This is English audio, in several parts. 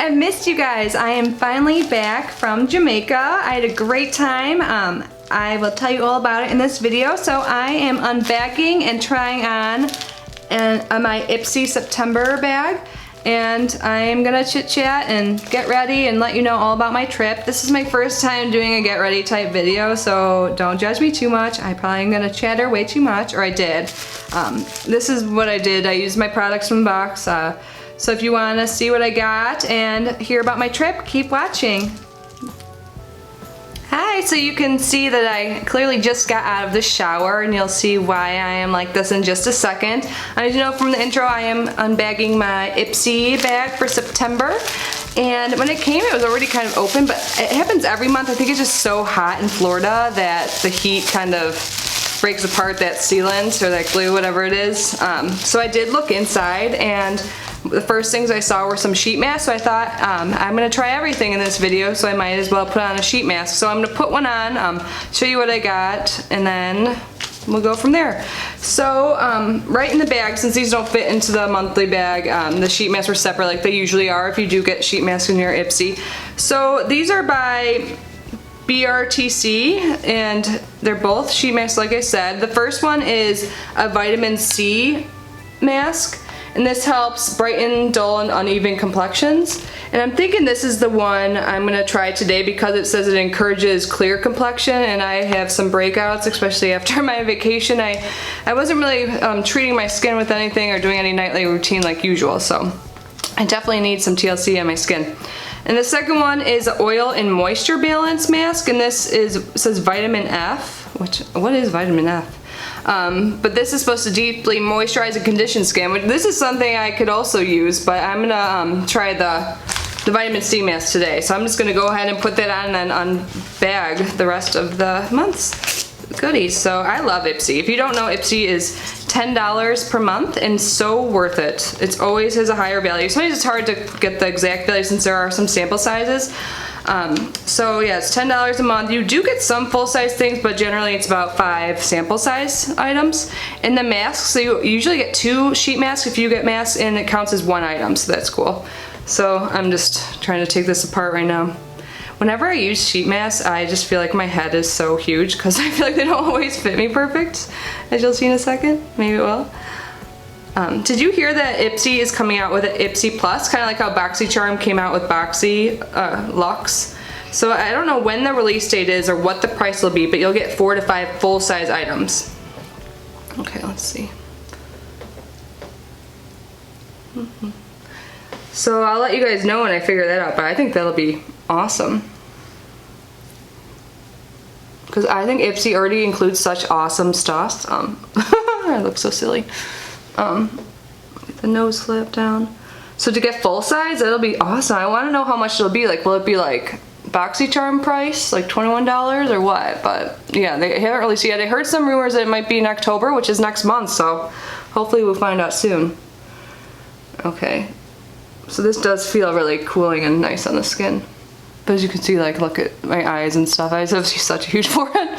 I missed you guys. I am finally back from Jamaica. I had a great time. I will tell you all about it in this video. So I am unbagging and trying on my Ipsy September bag. And I'm gonna chit chat and get ready and let you know all about my trip. This is my first time doing a get ready type video, so don't judge me too much. I probably am gonna chatter way too much, or I did. This is what I did. I used my products from the box. So if you wanna see what I got and hear about my trip, keep watching. Hi, so you can see that I clearly just got out of the shower, and you'll see why I am like this in just a second. As you know from the intro, I am unbagging my Ipsy bag for September. And when it came, it was already kind of open, but it happens every month. I think it's just so hot in Florida that the heat kind of breaks apart that sealant or that glue, whatever it is. So I did look inside, and the first things I saw were some sheet masks, so I thought I'm going to try everything in this video, so I might as well put on a sheet mask. So I'm going to put one on, show you what I got, and then we'll go from there. So right in the bag, since these don't fit into the monthly bag, the sheet masks were separate like they usually are if you do get sheet masks in your Ipsy. So these are by BRTC, and they're both sheet masks like I said. The first one is a vitamin C mask, and this helps brighten dull and uneven complexions. And I'm thinking this is the one I'm gonna try today because it says it encourages clear complexion, and I have some breakouts, especially after my vacation. I wasn't really treating my skin with anything or doing any nightly routine like usual, so I definitely need some TLC on my skin. And the second one is oil and moisture balance mask, and this says vitamin F, what is vitamin F? But this is supposed to deeply moisturize and condition skin, which this is something I could also use, but I'm gonna try the vitamin C mask today. So I'm just gonna go ahead and put that on and then unbag the rest of the month's goodies. So I love Ipsy. If you don't know, Ipsy is $10 per month and so worth it. It always has a higher value. Sometimes it's hard to get the exact value since there are some sample sizes. So yeah, it's $10 a month. You do get some full-size things, but generally it's about 5 sample size items. And the masks, so you usually get 2 sheet masks if you get masks, and it counts as 1 item, so that's cool. So I'm just trying to take this apart right now. Whenever I use sheet masks, I just feel like my head is so huge because I feel like they don't always fit me perfect, as you'll see in a second. Maybe it will. Did you hear that Ipsy is coming out with an Ipsy Plus? Kind of like how BoxyCharm came out with Boxy Luxe. So I don't know when the release date is or what the price will be, but you'll get 4 to 5 full-size items. Okay, let's see. So I'll let you guys know when I figure that out, but I think that'll be awesome. Because I think Ipsy already includes such awesome stuff. I look so silly. Get the nose flip down. So to get full size, that'll be awesome. I want to know how much it'll be. Like, will it be like BoxyCharm price, like $21 or what? But yeah, they haven't really seen it. I heard some rumors that it might be in October, which is next month. So hopefully we'll find out soon. Okay. So this does feel really cooling and nice on the skin. But as you can see, like, look at my eyes and stuff. I have such a huge forehead.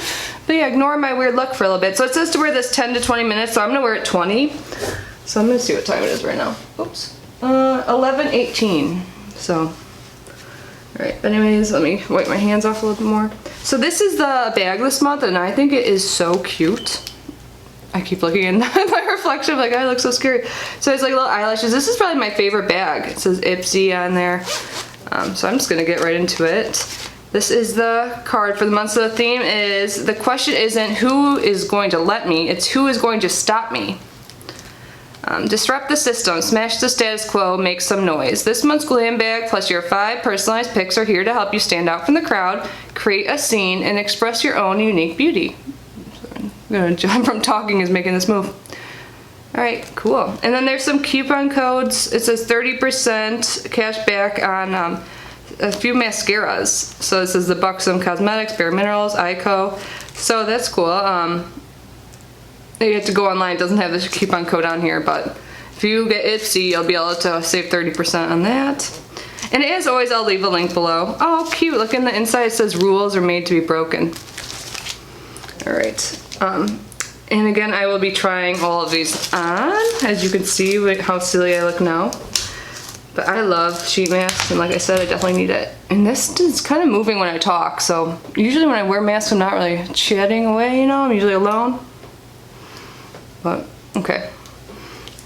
But yeah, ignore my weird look for a little bit. So it says to wear this 10 to 20 minutes, so I'm gonna wear it 20. So I'm gonna see what time it is right now. Oops. 11:18. So, alright, anyways, let me wipe my hands off a little bit more. So this is the bag this month, and I think it is so cute. I keep looking in my reflection, like, I look so scary. So it's like little eyelashes. This is probably my favorite bag. It says Ipsy on there. So I'm just gonna get right into it. This is the card for the month. So the theme is, the question isn't who is going to let me, it's who is going to stop me. Disrupt the system, smash the status quo, make some noise. This month's glam bag plus your 5 personalized picks are here to help you stand out from the crowd, create a scene, and express your own unique beauty. I'm gonna jump from talking is making this move. Alright, cool. And then there's some coupon codes. It says 30% cash back on a few mascaras. So this is the Buxom Cosmetics, Bare Minerals, Ico. So that's cool. You have to go online. It doesn't have the coupon code on here, but if you get Ipsy, you'll be able to save 30% on that. And as always, I'll leave a link below. Oh, cute. Look in the inside. It says rules are made to be broken. Alright. And again, I will be trying all of these on, as you can see how silly I look now. But I love sheet masks, and like I said, I definitely need it. And this is kind of moving when I talk, so usually when I wear masks, I'm not really chatting away, you know, I'm usually alone. But, okay.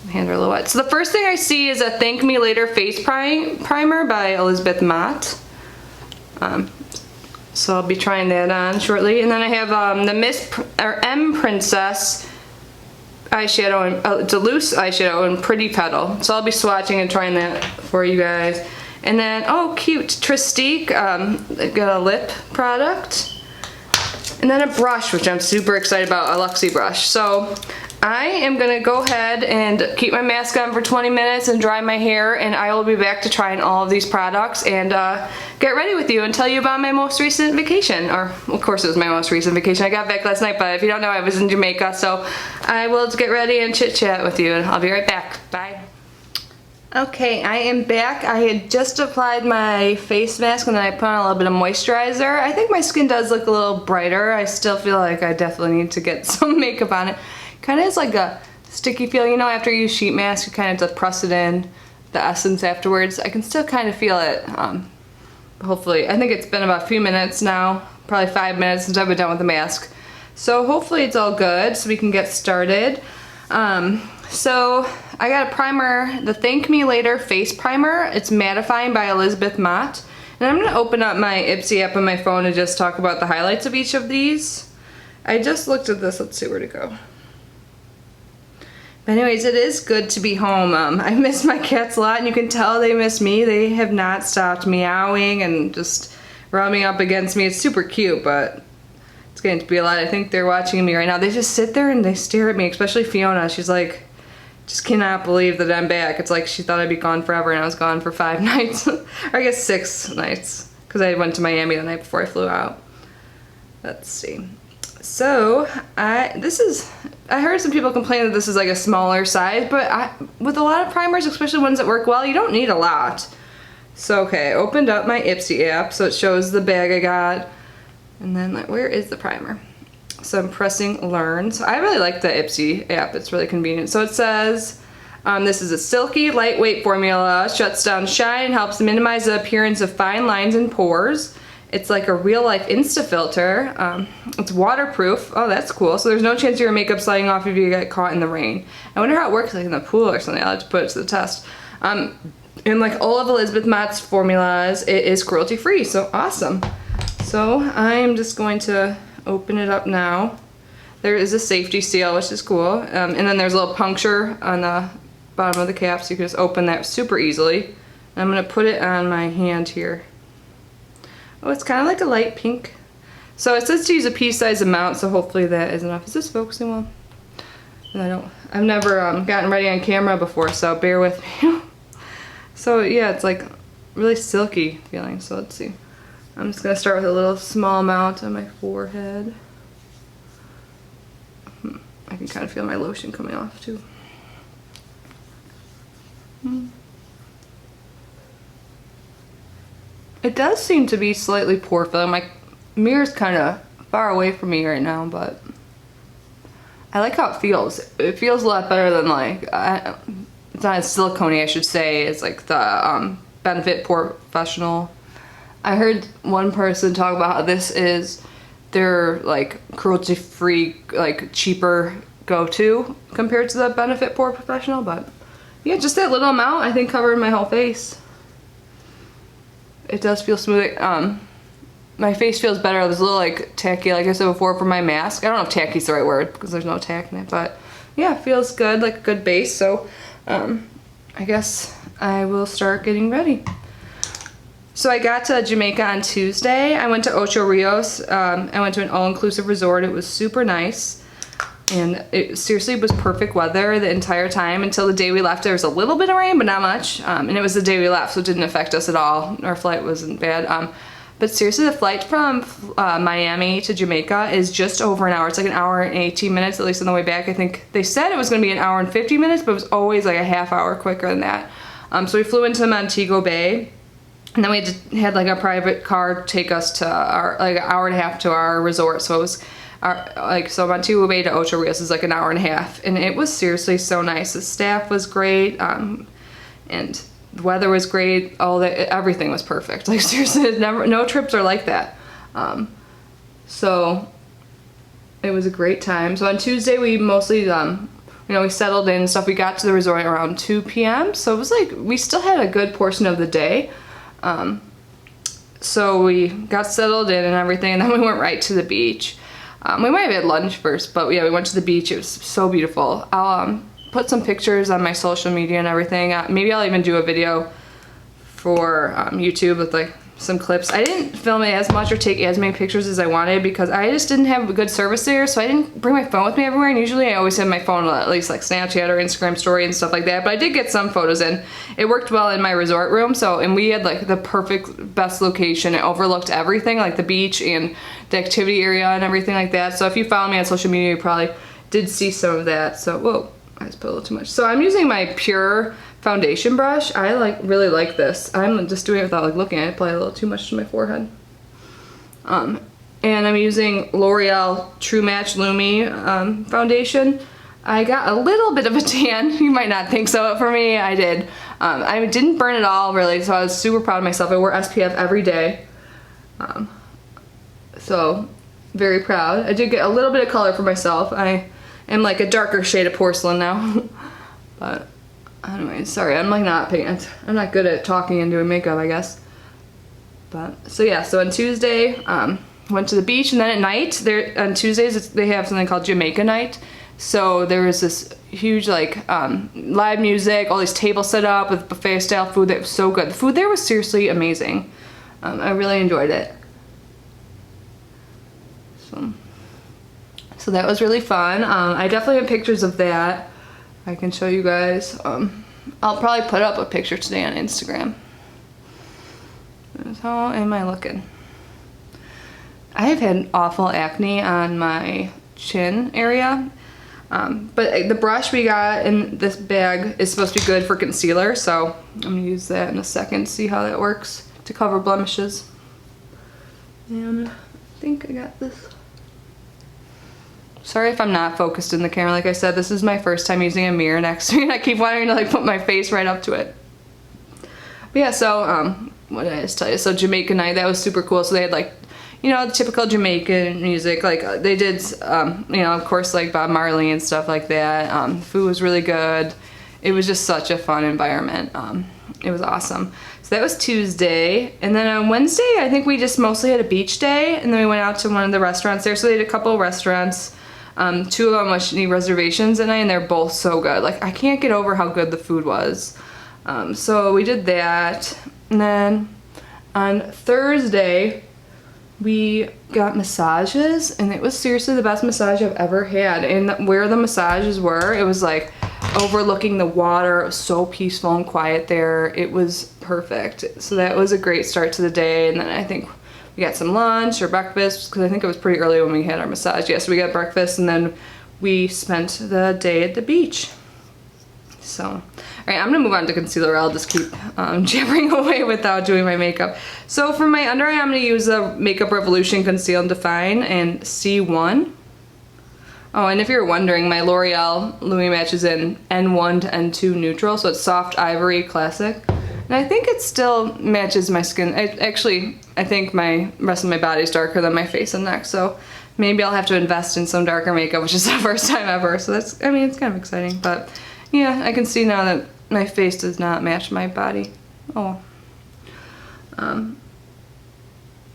My hands are a little wet. So the first thing I see is a Thank Me Later Face Primer by Elizabeth Mott. So I'll be trying that on shortly. And then I have the M Princess eyeshadow, and it's a loose eyeshadow in Pretty Petal. So I'll be swatching and trying that for you guys. And then, oh cute, Tristique, got a lip product. And then a brush, which I'm super excited about, a Luxie brush. So I am gonna go ahead and keep my mask on for 20 minutes and dry my hair, and I will be back to trying all of these products and get ready with you and tell you about my most recent vacation. Or, of course it was my most recent vacation. I got back last night, but if you don't know, I was in Jamaica, so I will get ready and chit chat with you, and I'll be right back. Bye. Okay, I am back. I had just applied my face mask and then I put on a little bit of moisturizer. I think my skin does look a little brighter. I still feel like I definitely need to get some makeup on it. Kind of is like a sticky feel, you know, after you use sheet mask, you kind of just press it in, the essence afterwards. I can still kind of feel it. Hopefully, I think it's been about a few minutes now, probably 5 minutes since I've been done with the mask. So hopefully it's all good so we can get started. So I got a primer, the Thank Me Later Face Primer. It's mattifying by Elizabeth Mott. And I'm gonna open up my Ipsy app on my phone and just talk about the highlights of each of these. I just looked at this, let's see where to go. But anyways, it is good to be home. I miss my cats a lot, and you can tell they miss me. They have not stopped meowing and just rubbing up against me. It's super cute, but it's getting to be a lot. I think they're watching me right now. They just sit there and they stare at me, especially Fiona. She's like, just cannot believe that I'm back. It's like she thought I'd be gone forever, and I was gone for 5 nights. Or I guess 6 nights, because I went to Miami the night before I flew out. Let's see. So, I heard some people complain that this is like a smaller size, but with a lot of primers, especially ones that work well, you don't need a lot. So, okay, I opened up my Ipsy app, so it shows the bag I got. And then, like, where is the primer? So I'm pressing Learn. So I really like the Ipsy app, it's really convenient. So it says, this is a silky, lightweight formula, shuts down shine, helps minimize the appearance of fine lines and pores. It's like a real-life Insta-filter. It's waterproof. Oh, that's cool. So there's no chance of your makeup sliding off if you get caught in the rain. I wonder how it works, like in the pool or something. I'll have to put it to the test. And like all of Elizabeth Mott's formulas, it is cruelty-free, so awesome. So I'm just going to open it up now. There is a safety seal, which is cool. And then there's a little puncture on the bottom of the cap, so you can just open that super easily. And I'm gonna put it on my hand here. Oh, it's kind of like a light pink. So it says to use a pea-sized amount, so hopefully that is enough. Is this focusing well? And I've never gotten ready on camera before, so bear with me. So yeah, it's like really silky feeling, so let's see. I'm just gonna start with a little small amount on my forehead. I can kind of feel my lotion coming off too. It does seem to be slightly pore filling. My mirror's kind of far away from me right now, but I like how it feels. It feels a lot better than like, it's not as silicone-y, I should say. It's like the Benefit Professional. I heard one person talk about how this is their like cruelty-free, like cheaper go-to compared to the Benefit Pore Professional, but yeah, just that little amount I think covered my whole face. It does feel smooth. My face feels better. It was a little like tacky, like I said before, for my mask. I don't know if tacky is the right word because there's no tack in it, but yeah, it feels good, like a good base. So I guess I will start getting ready. So I got to Jamaica on Tuesday. I went to Ocho Rios. I went to an all-inclusive resort. It was super nice. And it seriously was perfect weather the entire time until the day we left. There was a little bit of rain, but not much. And it was the day we left, so it didn't affect us at all. Our flight wasn't bad. But seriously, the flight from Miami to Jamaica is just over an hour. It's like an hour and 18 minutes, at least on the way back. I think they said it was going to be an hour and 50 minutes, but it was always like a half hour quicker than that. So we flew into Montego Bay. And then we had like a private car take us to our, like an hour and a half to our resort. So it was so Montego Bay to Ocho Rios is like an hour and a half. And it was seriously so nice. The staff was great. And The weather was great. Everything was perfect. Like seriously, no trips are like that. So it was a great time. So on Tuesday we mostly, we settled in and stuff. We got to the resort around 2 p.m. So it was like, we still had a good portion of the day. So we got settled in and everything, and then we went right to the beach. We might have had lunch first, but yeah, we went to the beach. It was so beautiful. I'll put some pictures on my social media and everything. Maybe I'll even do a video for YouTube with like some clips. I didn't film it as much or take as many pictures as I wanted because I just didn't have a good service there, so I didn't bring my phone with me everywhere, and usually I always have my phone at least like Snapchat or Instagram story and stuff like that, but I did get some photos in. It worked well in my resort room, and we had like the perfect, best location. It overlooked everything, like the beach and the activity area and everything like that. So if you follow me on social media, you probably did see some of that. So, whoa, I just put a little too much. So I'm using my Pure foundation brush. I really like this. I'm just doing it without like looking at it. Probably a little too much to my forehead. And I'm using L'Oreal True Match Lumi foundation. I got a little bit of a tan. You might not think so, but for me, I did. I didn't burn it all really, so I was super proud of myself. I wore SPF every day. So very proud. I did get a little bit of color for myself. I am like a darker shade of porcelain now. But anyway, sorry, I'm like not paying. I'm not good at talking and doing makeup, I guess. But so yeah, so on Tuesday, went to the beach, and then at night, on Tuesdays they have something called Jamaica night. So there was this huge like live music, all these tables set up with buffet style food that was so good. The food there was seriously amazing. I really enjoyed it. So that was really fun. I definitely have pictures of that. I can show you guys. I'll probably put up a picture today on Instagram. How am I looking? I have had awful acne on my chin area. But the brush we got in this bag is supposed to be good for concealer, so I'm gonna use that in a second, see how that works to cover blemishes. And I think I got this. Sorry if I'm not focused in the camera. Like I said, this is my first time using a mirror next to me, and I keep wanting to like put my face right up to it. But yeah, so what did I just tell you? So Jamaica night, that was super cool. So they had like, the typical Jamaican music. Like they did, of course, like Bob Marley and stuff like that. Food was really good. It was just such a fun environment. It was awesome. So that was Tuesday, and then on Wednesday, I think we just mostly had a beach day, and then we went out to one of the restaurants there. So they had a couple of restaurants. Two of them which need reservations at night, and they're both so good. Like I can't get over how good the food was. So we did that, and then on Thursday we got massages, and it was seriously the best massage I've ever had. And where the massages were, it was like overlooking the water. It was so peaceful and quiet there. It was perfect. So that was a great start to the day. And then I think we got some lunch or breakfast, because I think it was pretty early when we had our massage. Yeah, so we got breakfast, and then we spent the day at the beach. So, all right, I'm gonna move on to concealer. I'll just keep jabbering away without doing my makeup. So for my under eye, I'm gonna use the Makeup Revolution Conceal and Define and C1. Oh, and if you're wondering, my L'Oreal Lumi Match is in N1 to N2 neutral, so it's soft ivory classic. And I think it still matches my skin. I think my rest of my body is darker than my face and neck, so maybe I'll have to invest in some darker makeup, which is the first time ever. So that's, it's kind of exciting. But yeah, I can see now that my face does not match my body. Oh.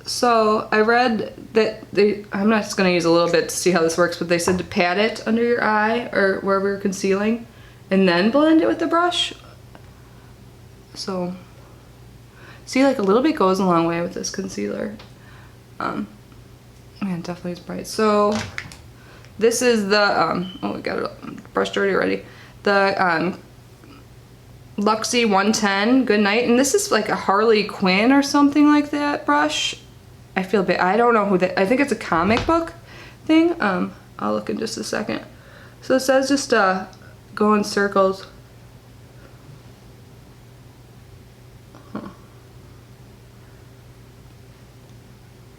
So I read that I'm not just going to use a little bit to see how this works, but they said to pat it under your eye or wherever you're concealing, and then blend it with the brush. So, see, like a little bit goes a long way with this concealer. Man, definitely is bright. So, this is the, oh, we got it brushed dirty already. The Luxie 110 Good Night, and this is like a Harley Quinn or something like that brush. I feel bad. I don't know who that, I think it's a comic book thing. I'll look in just a second. So it says just go in circles.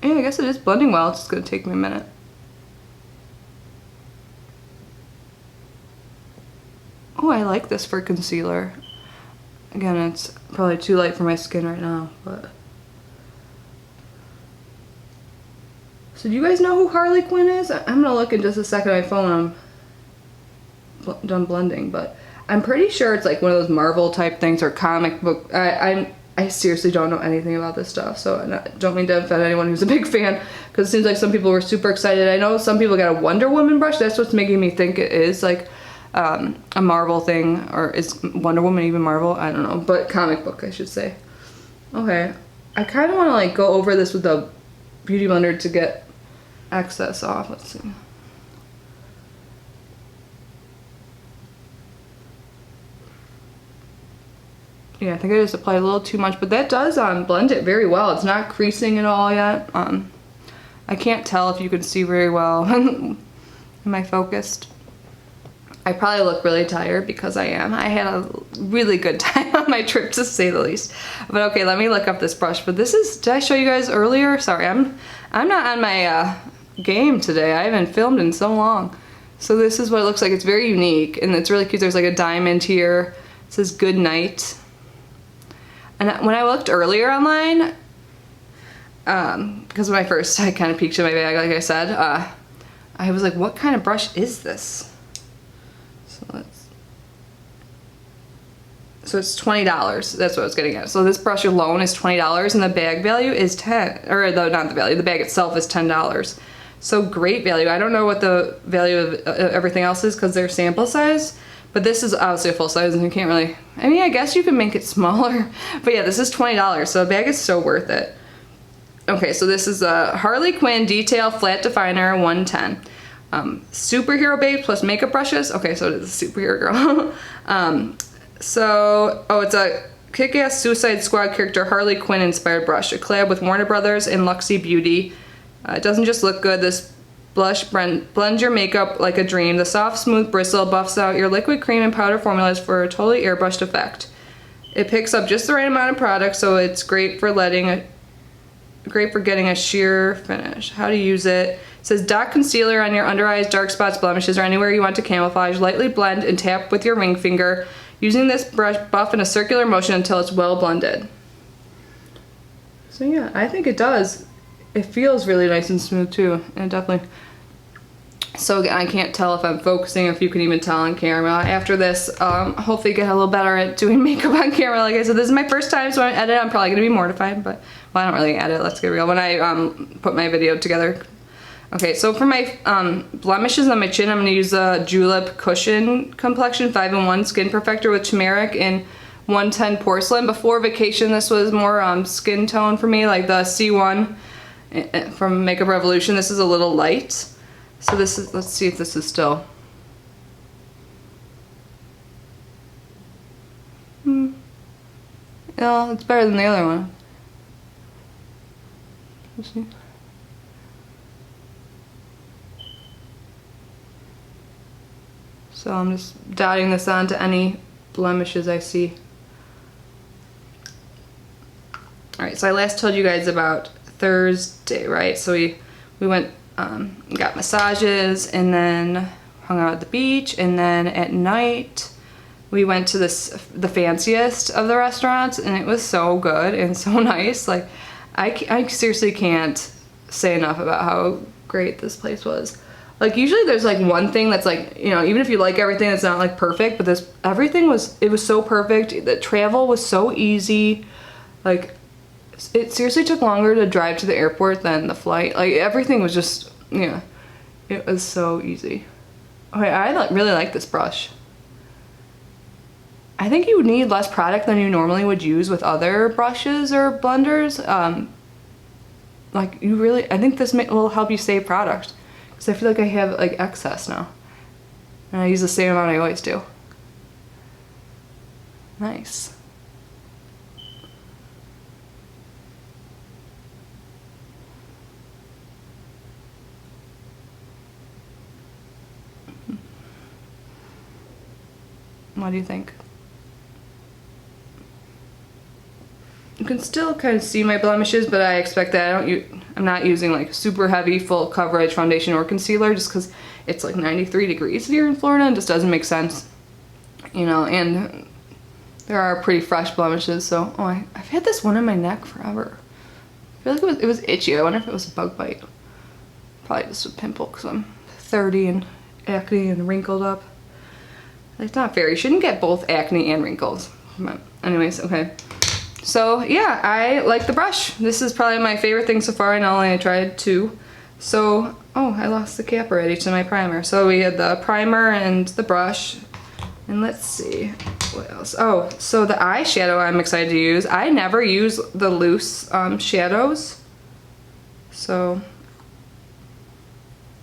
Yeah, I guess it is blending well. It's just gonna take me a minute. Oh, I like this for concealer. Again, it's probably too light for my skin right now, but. So do you guys know who Harley Quinn is? I'm gonna look in just a second on my phone. I'm done blending, but I'm pretty sure it's like one of those Marvel type things or comic book. I seriously don't know anything about this stuff, so I don't mean to offend anyone who's a big fan, because it seems like some people were super excited. I know some people got a Wonder Woman brush. That's what's making me think it is like a Marvel thing, or is Wonder Woman even Marvel? I don't know, but comic book, I should say. Okay, I kind of want to like go over this with the Beauty Blender to get excess off. Let's see. Yeah, I think I just applied a little too much, but that does blend it very well. It's not creasing at all yet. I can't tell if you can see very well. Am I focused? I probably look really tired because I am. I had a really good time on my trip, to say the least. But okay, let me look up this brush. But this is, did I show you guys earlier? Sorry, I'm not on my game today. I haven't filmed in so long. So this is what it looks like. It's very unique and it's really cute. There's like a diamond here. It says good night. And when I looked earlier online, because when I kind of peeked in my bag, like I said, I was like, what kind of brush is this? So it's $20. That's what I was getting at. So this brush alone is $20 and the bag value is $10, or not the value, the bag itself is $10. So great value. I don't know what the value of everything else is because they're sample size. But this is obviously a full size and you can't really, I mean, I guess you can make it smaller. But yeah, this is $20, so the bag is so worth it. Okay, so this is a Harley Quinn Detail Flat Definer 110. Superhero Babe plus makeup brushes. Okay, so it is a superhero girl. It's a kick-ass Suicide Squad character Harley Quinn inspired brush. A collab with Warner Brothers and Luxie Beauty. It doesn't just look good. This blush blends your makeup like a dream. The soft, smooth bristle buffs out your liquid cream and powder formulas for a totally airbrushed effect. It picks up just the right amount of product, so it's great for getting a sheer finish. How to use it. It says dot concealer on your under eyes, dark spots, blemishes, or anywhere you want to camouflage. Lightly blend and tap with your ring finger. Using this brush, buff in a circular motion until it's well blended. So yeah, I think it does. It feels really nice and smooth too, and definitely. So again, I can't tell if I'm focusing, if you can even tell on camera. After this, hopefully get a little better at doing makeup on camera. Like I said, this is my first time, so when I edit, I'm probably gonna be mortified, but well, I don't really edit, let's get real. When I put my video together. Okay, so for my blemishes on my chin, I'm gonna use a Julep Cushion Complexion 5-in-1 Skin Perfector with turmeric and 110 Porcelain. Before vacation, this was more skin tone for me, like the C1 from Makeup Revolution. This is a little light. So this is, let's see if this is still. Yeah, it's better than the other one. Let's see. So I'm just dotting this onto any blemishes I see. Alright, so I last told you guys about Thursday, right? So we went, got massages and then hung out at the beach, and then at night we went to the fanciest of the restaurants, and it was so good and so nice. Like I seriously can't say enough about how great this place was. Like usually there's like one thing that's like, you know, even if you like everything, it's not like perfect, but everything was so perfect. The travel was so easy. Like it seriously took longer to drive to the airport than the flight. Like everything was just, yeah, it was so easy. Okay, I really like this brush. I think you would need less product than you normally would use with other brushes or blenders. Like you really, I think this will help you save product. Because I feel like I have like excess now. And I use the same amount I always do. Nice. What do you think? You can still kind of see my blemishes, but I expect that I'm not using like super heavy full coverage foundation or concealer just because it's like 93 degrees here in Florida and just doesn't make sense, you know. And There are pretty fresh blemishes, so I've had this one in my neck forever. I feel like it was itchy. I wonder if it was a bug bite. Probably just a pimple because I'm 30 and acne and wrinkled up. It's not fair. You shouldn't get both acne and wrinkles. But anyways, okay. So yeah, I like the brush. This is probably my favorite thing so far, and I tried 2. So, oh, I lost the cap already to my primer. So we had the primer and the brush. And let's see, what else? Oh, so the eyeshadow I'm excited to use. I never use the loose shadows. So,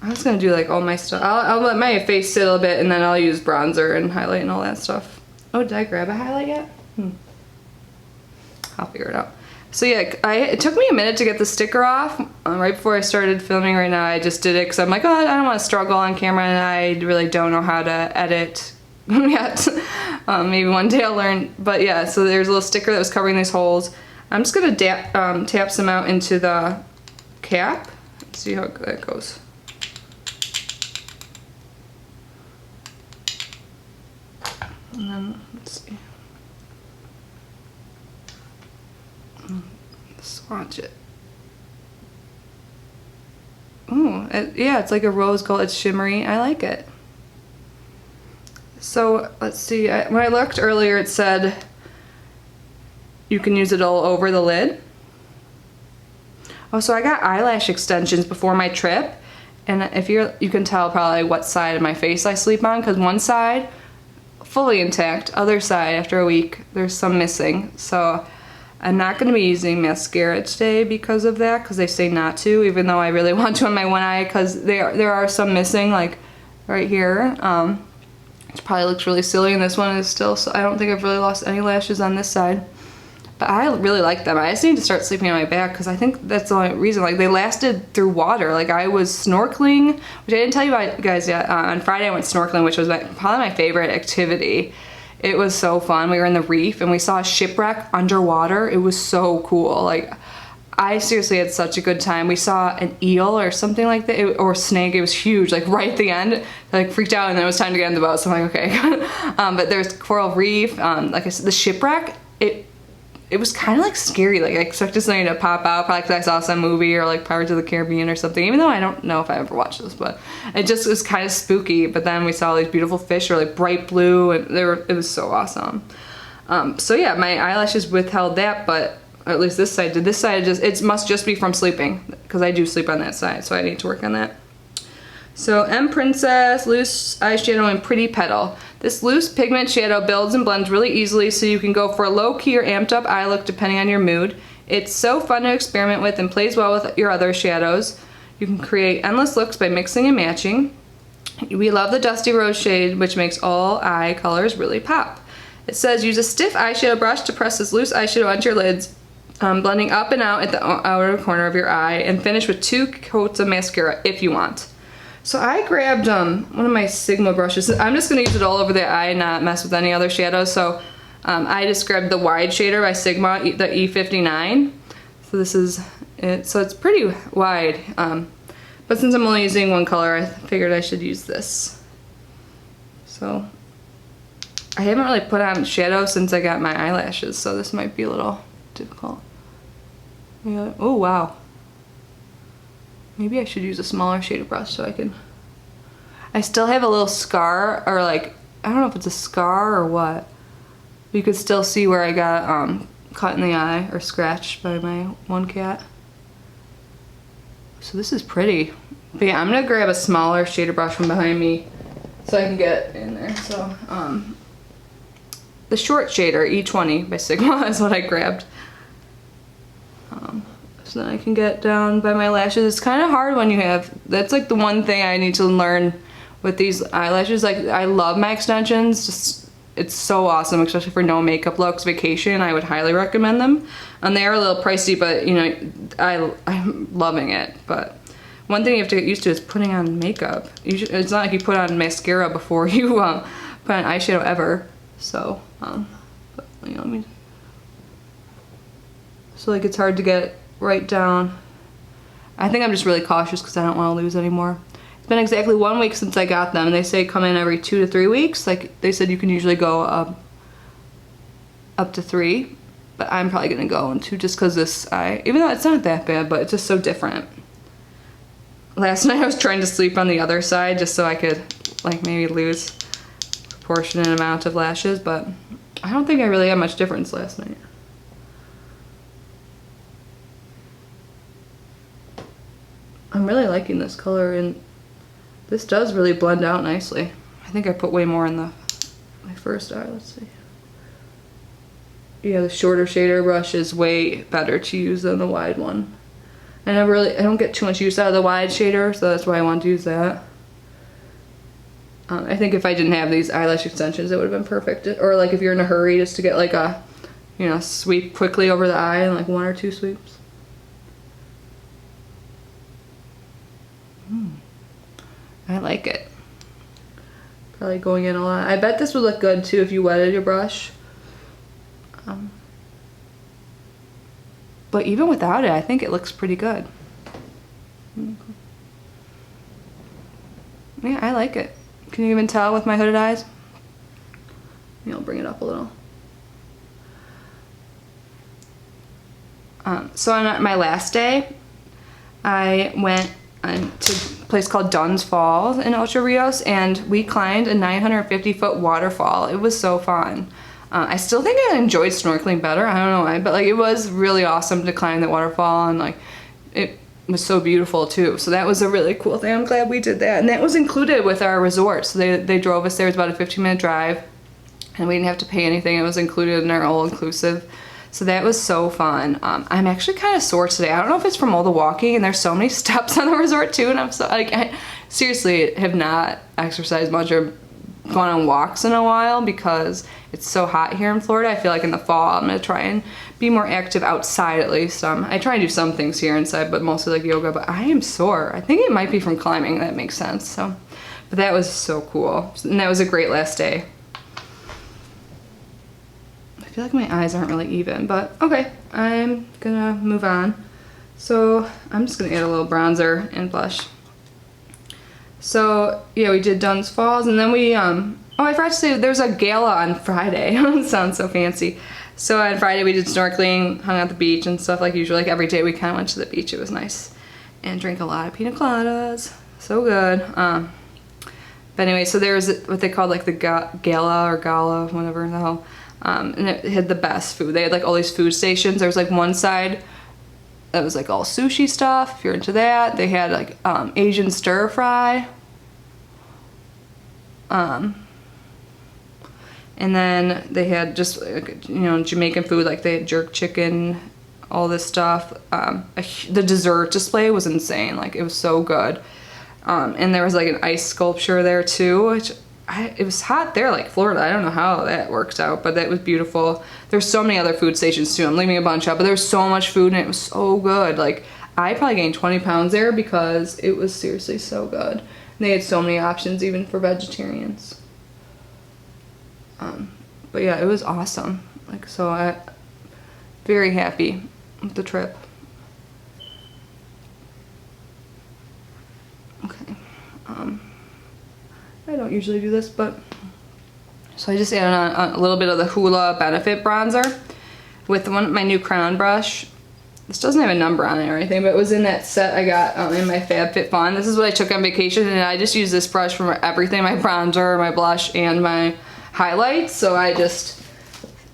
I was gonna do like all my stuff. I'll let my face sit a little bit and then I'll use bronzer and highlight and all that stuff. Oh, did I grab a highlight yet? I'll figure it out. So yeah, it took me a minute to get the sticker off. Right before I started filming right now, I just did it because I'm like, oh, I don't want to struggle on camera and I really don't know how to edit yet. Maybe one day I'll learn. But yeah, so there's a little sticker that was covering these holes. I'm just gonna tap some out into the cap. Let's see how that goes. And then, let's see. Swatch it. Ooh, yeah, it's like a rose gold. It's shimmery. I like it. So let's see. When I looked earlier, it said you can use it all over the lid. Oh, so I got eyelash extensions before my trip, and if you can tell probably what side of my face I sleep on, because one side fully intact, other side after a week there's some missing. So I'm not going to be using mascara today because of that, because they say not to, even though I really want to on my one eye, because there are some missing, like right here. It probably looks really silly, and this one is still, so I don't think I've really lost any lashes on this side. But I really like them. I just need to start sleeping on my back, because I think that's the only reason. Like, they lasted through water. Like, I was snorkeling, which I didn't tell you about, guys, yet. On Friday I went snorkeling, which was probably my favorite activity. It was so fun. We were in the reef and we saw a shipwreck underwater. It was so cool. Like, I seriously had such a good time. We saw an eel or something like that, or a snake. It was huge, like right at the end. I like freaked out and then it was time to get on the boat, so I'm like, okay. But there's coral reef, like I said, the shipwreck, it was kind of like scary. Like, I expected something to pop out, probably because I saw some movie or like Pirates of the Caribbean or something, even though I don't know if I ever watched this, but it just was kind of spooky. But then we saw these beautiful fish, or like bright blue, and it was so awesome. So yeah, my eyelashes withheld that, but at least this side did. This side it must just be from sleeping, because I do sleep on that side, so I need to work on that. So M Princess Loose Eyeshadow in Pretty Petal. This loose pigment shadow builds and blends really easily, so you can go for a low-key or amped-up eye look depending on your mood. It's so fun to experiment with and plays well with your other shadows. You can create endless looks by mixing and matching. We love the Dusty Rose shade, which makes all eye colors really pop. It says use a stiff eyeshadow brush to press this loose eyeshadow onto your lids, blending up and out at the outer corner of your eye, and finish with 2 coats of mascara if you want. So I grabbed one of my Sigma brushes. I'm just going to use it all over the eye and not mess with any other shadows. So I just grabbed the wide shader by Sigma, the E59. So this is it. So it's pretty wide. But since I'm only using one color, I figured I should use this. So I haven't really put on shadow since I got my eyelashes, so this might be a little difficult. Yeah. Oh, wow. Maybe I should use a smaller shaded brush so I can... I still have a little scar, or like, I don't know if it's a scar or what. You could still see where I got cut in the eye or scratched by my one cat. So this is pretty. But yeah, I'm gonna grab a smaller shaded brush from behind me so I can get in there. So the short shader, E20 by Sigma, is what I grabbed. So then I can get down by my lashes. It's kind of hard when you have, that's like the one thing I need to learn with these eyelashes. Like, I love my extensions, just, it's so awesome, especially for no makeup looks, vacation. I would highly recommend them. And they are a little pricey, but you know, I'm loving it. But one thing you have to get used to is putting on makeup. It's not like you put on mascara before you put on eyeshadow ever. So, but, you know, so like it's hard to get right down. I think I'm just really cautious because I don't want to lose anymore. It's been exactly 1 week since I got them, and they say come in every 2 to 3 weeks. Like they said, you can usually go up to 3, but I'm probably gonna go on 2 just because this eye, even though it's not that bad, but it's just so different. Last night I was trying to sleep on the other side just so I could like maybe lose proportionate amount of lashes, but I don't think I really had much difference last night. I'm really liking this color, and this does really blend out nicely. I think I put way more in my first eye. Let's see. Yeah, the shorter shader brush is way better to use than the wide one. And I don't get too much use out of the wide shader, so that's why I want to use that. I think if I didn't have these eyelash extensions, it would have been perfect. Or like if you're in a hurry just to get like a, you know, sweep quickly over the eye in like 1 or 2 sweeps. I like it. Probably going in a lot. I bet this would look good too if you wetted your brush. But even without it, I think it looks pretty good. Yeah, I like it. Can you even tell with my hooded eyes? Maybe I'll bring it up a little. So on my last day, I went to a place called Dunn's Falls in Ocho Rios, and we climbed a 950-foot waterfall. It was so fun. I still think I enjoyed snorkeling better. I don't know why, but like it was really awesome to climb that waterfall, and like it was so beautiful too. So that was a really cool thing. I'm glad we did that, and that was included with our resort. So they drove us there. It was about a 15-minute drive, and we didn't have to pay anything. It was included in our all-inclusive. So that was so fun. I'm actually kind of sore today. I don't know if it's from all the walking, and there's so many steps on the resort too, and I'm so like I seriously have not exercised much or gone on walks in a while because it's so hot here in Florida. I feel like in the fall I'm gonna try and be more active outside at least. I try and do some things here inside, but mostly like yoga, but I am sore. I think it might be from climbing. That makes sense. So, but that was so cool, and that was a great last day. I feel like my eyes aren't really even, but okay, I'm gonna move on. So I'm just gonna add a little bronzer and blush. So yeah, we did Dunn's Falls, and then we oh, I forgot to say there's a gala on Friday. Sounds so fancy. So on Friday we did snorkeling, hung out at the beach and stuff like usual. Like every day we kind of went to the beach. It was nice, and drank a lot of pina coladas. So good. But anyway, so there was what they called like the gala or gala, whatever the hell. And it had the best food. They had like all these food stations. There was like one side that was like all sushi stuff, if you're into that. They had like Asian stir fry. And then they had just like, you know, Jamaican food, like they had jerk chicken, all this stuff. The dessert display was insane. Like it was so good. And there was like an ice sculpture there too, which it was hot there, like Florida. I don't know how that worked out, but that was beautiful. There's so many other food stations too. I'm leaving a bunch out, but there was so much food and it was so good. Like I probably gained 20 pounds there because it was seriously so good. And they had so many options even for vegetarians. But yeah, it was awesome. Like, so I'm very happy with the trip. Okay. I don't usually do this, but so I just added on a little bit of the Hoola Benefit bronzer with my new crown brush. This doesn't have a number on it or anything, but it was in that set I got in my FabFitFun. This is what I took on vacation, and I just use this brush for everything, my bronzer, my blush, and my highlights. So I just,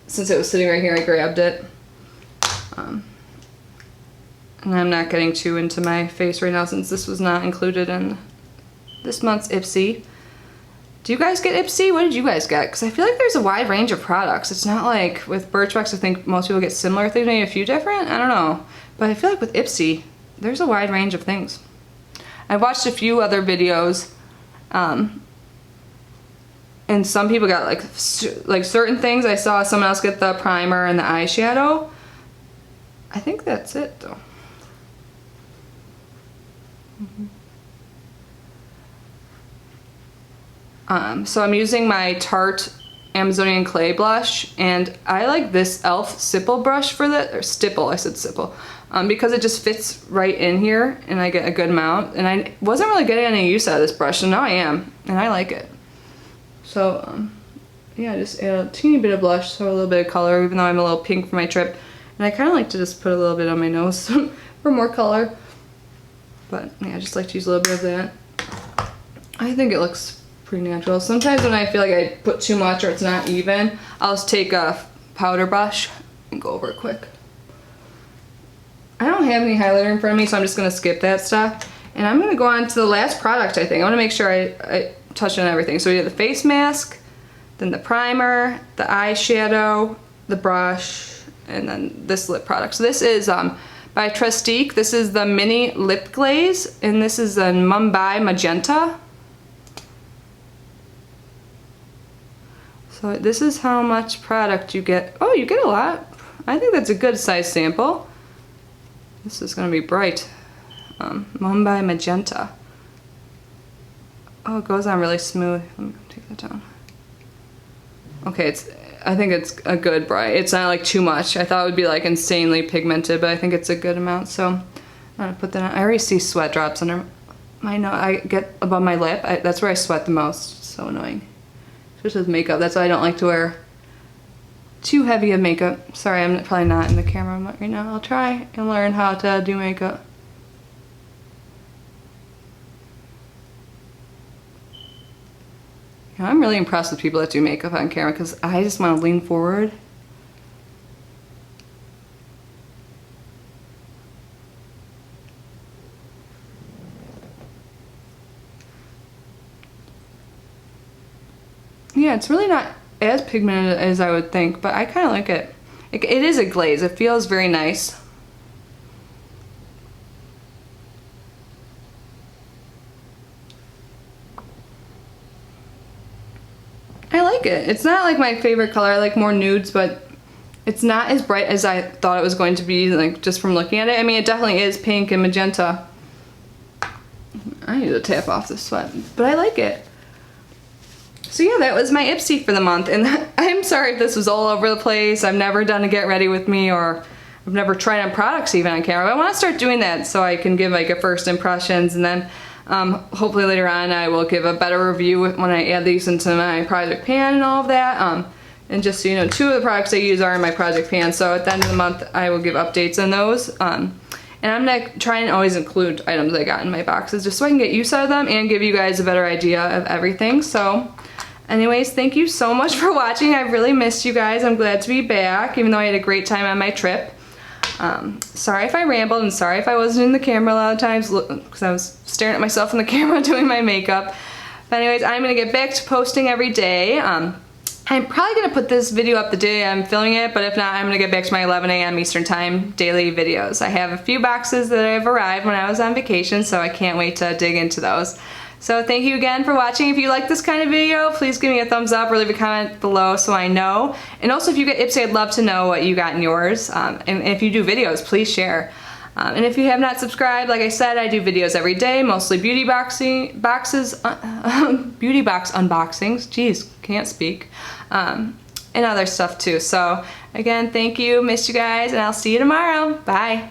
since it was sitting right here, I grabbed it. And I'm not getting too into my face right now since this was not included in this month's Ipsy. Do you guys get Ipsy? What did you guys get? Because I feel like there's a wide range of products. It's not like with Birchbox, I think most people get similar things, maybe a few different. I don't know. But I feel like with Ipsy, there's a wide range of things. I've watched a few other videos, and some people got like certain things. I saw someone else get the primer and the eyeshadow. I think that's it though. So I'm using my Tarte Amazonian Clay blush, and I like this e.l.f. Stipple brush for that, or Stipple, I said Stipple, because it just fits right in here and I get a good amount, and I wasn't really getting any use out of this brush, and now I am, and I like it. So yeah, just add a teeny bit of blush, so a little bit of color, even though I'm a little pink for my trip. And I kind of like to just put a little bit on my nose for more color. But yeah, I just like to use a little bit of that. I think it looks pretty natural. Sometimes when I feel like I put too much or it's not even, I'll just take a powder brush and go over it quick. I don't have any highlighter in front of me, so I'm just going to skip that stuff. And I'm going to go on to the last product, I think. I want to make sure I touch on everything. So we have the face mask, then the primer, the eyeshadow, the brush, and then this lip product. So this is by Trestique. This is the Mini Lip Glaze, and this is the Mumbai Magenta. So this is how much product you get. Oh, you get a lot. I think that's a good size sample. This is going to be bright. Mumbai Magenta. Oh, it goes on really smooth. Let me take that down. Okay, I think it's a good bright. It's not like too much. I thought it would be like insanely pigmented, but I think it's a good amount. So I'm gonna put that on. I already see sweat drops under my nose. I get above my lip. That's where I sweat the most. It's so annoying. Especially with makeup. That's why I don't like to wear too heavy of makeup. Sorry, I'm probably not in the camera right now. I'll try and learn how to do makeup. You know, I'm really impressed with people that do makeup on camera because I just want to lean forward. Yeah, it's really not as pigmented as I would think, but I kind of like it. It is a glaze. It feels very nice. I like it. It's not like my favorite color. I like more nudes, but it's not as bright as I thought it was going to be, like just from looking at it. I mean, it definitely is pink and magenta. I need to tap off the sweat, but I like it. So yeah, that was my Ipsy for the month, and I'm sorry if this was all over the place. I've never done a get ready with me, or I've never tried on products even on camera. But I want to start doing that so I can give like a first impressions, and then hopefully later on I will give a better review when I add these into my project pan and all of that. And just so you know, 2 of the products I use are in my project pan, so at the end of the month I will give updates on those. And I'm gonna try and always include items I got in my boxes just so I can get use out of them and give you guys a better idea of everything. So anyways, thank you so much for watching. I've really missed you guys. I'm glad to be back, even though I had a great time on my trip. Sorry if I rambled, and sorry if I wasn't in the camera a lot of times because I was staring at myself in the camera doing my makeup. But anyways, I'm gonna get back to posting every day. I'm probably gonna put this video up the day I'm filming it, but if not, I'm gonna get back to my 11 a.m. Eastern Time daily videos. I have a few boxes that have arrived when I was on vacation, so I can't wait to dig into those. So thank you again for watching. If you like this kind of video, please give me a thumbs up or leave a comment below so I know. And also if you get Ipsy, I'd love to know what you got in yours. And if you do videos, please share. And if you have not subscribed, like I said, I do videos every day, mostly beauty box unboxings. Jeez, can't speak. And other stuff too. So again, thank you, missed you guys, and I'll see you tomorrow. Bye.